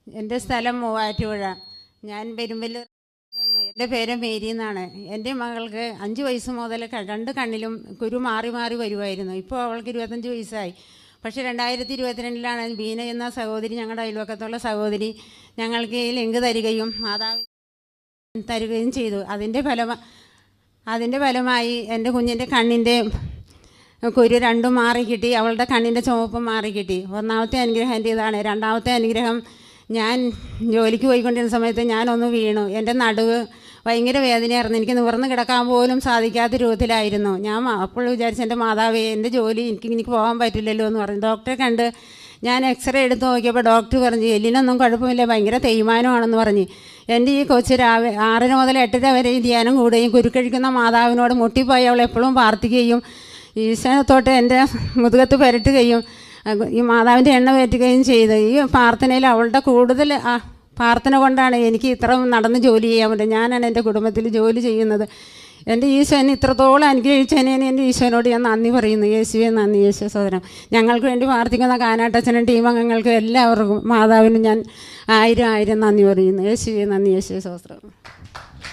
എൻ്റെ സ്ഥലം മൂവാറ്റുപുഴ. ഞാൻ പെരുമ്പല്ലൂർ. എൻ്റെ പേര് മേരി എന്നാണ്. എൻ്റെ മകൾക്ക് 5 വയസ്സ് മുതൽ 2 കണ്ണിലും കുരു മാറി മാറി വരുമായിരുന്നു. ഇപ്പോൾ അവൾക്ക് 25 വയസ്സായി. പക്ഷേ 2022 ബീന എന്ന സഹോദരി, ഞങ്ങളുടെ അയൽവക്കത്തുള്ള സഹോദരി, ഞങ്ങൾക്ക് ഈ ലിങ്ക് തരികയും മാതാവിന് തരികയും ചെയ്തു. അതിൻ്റെ ഫലമായി എൻ്റെ കുഞ്ഞിൻ്റെ കണ്ണിൻ്റെ കുരു 2 മാറിക്കിട്ടി. അവളുടെ കണ്ണിൻ്റെ ചുവപ്പ് മാറിക്കിട്ടി. ഒന്നാമത്തെ അനുഗ്രഹം എൻ്റെ ഇതാണ്. രണ്ടാമത്തെ അനുഗ്രഹം, ഞാൻ ജോലിക്ക് പോയിക്കൊണ്ടിരുന്ന സമയത്ത് ഞാനൊന്ന് വീണു. എൻ്റെ നടുവ് ഭയങ്കര വേദനയായിരുന്നു. എനിക്ക് നിവർന്ന് കിടക്കാൻ പോലും സാധിക്കാത്ത രൂപത്തിലായിരുന്നു. ഞാൻ അപ്പോൾ വിചാരിച്ചു, എൻ്റെ മാതാവേ, എൻ്റെ ജോലി എനിക്ക് പോകാൻ പറ്റില്ലല്ലോ എന്ന് പറഞ്ഞു. ഡോക്ടറെ കണ്ട് ഞാൻ എക്സ്റേ എടുത്ത് നോക്കിയപ്പോൾ ഡോക്ടർ പറഞ്ഞു, എല്ലിനൊന്നും കുഴപ്പമില്ല, ഭയങ്കര തേയ്മാനമാണെന്ന് പറഞ്ഞ്. എൻ്റെ ഈ കൊച്ച് 6 മുതൽ 8 വരെ ധ്യാനം കൂടുകയും കുരുക്കഴിക്കുന്ന മാതാവിനോട് മുട്ടിപ്പോയി അവൾ എപ്പോഴും പ്രാർത്ഥിക്കുകയും ഈശോത്തോട്ട് എൻ്റെ മുതുകത്ത് പുരട്ടുകയും ഈ മാതാവിൻ്റെ എണ്ണ പറ്റുകയും ചെയ്ത്. ഈ പ്രാർത്ഥനയിൽ അവളുടെ കൂടുതൽ പ്രാർത്ഥന കൊണ്ടാണ് എനിക്ക് ഇത്ര നടന്ന് ജോലി ചെയ്യാൻ പറ്റും. ഞാനാണ് എൻ്റെ കുടുംബത്തിൽ ജോലി ചെയ്യുന്നത്. എൻ്റെ ഈശോനെ ഇത്രത്തോളം അനുഗ്രഹിച്ചതിനെ എൻ്റെ ഈശോനോട് ഞാൻ നന്ദി പറയുന്നു. യേശുവെ നന്ദി. യേശു സഹോദരം, ഞങ്ങൾക്ക് വേണ്ടി പ്രാർത്ഥിക്കുന്ന കാനാട്ടച്ഛനും ടീം അംഗങ്ങൾക്കും എല്ലാവർക്കും മാതാവിനും ഞാൻ 1000 നന്ദി പറയുന്നു. യേശുവെ നന്ദി. യേശു സഹോദരം.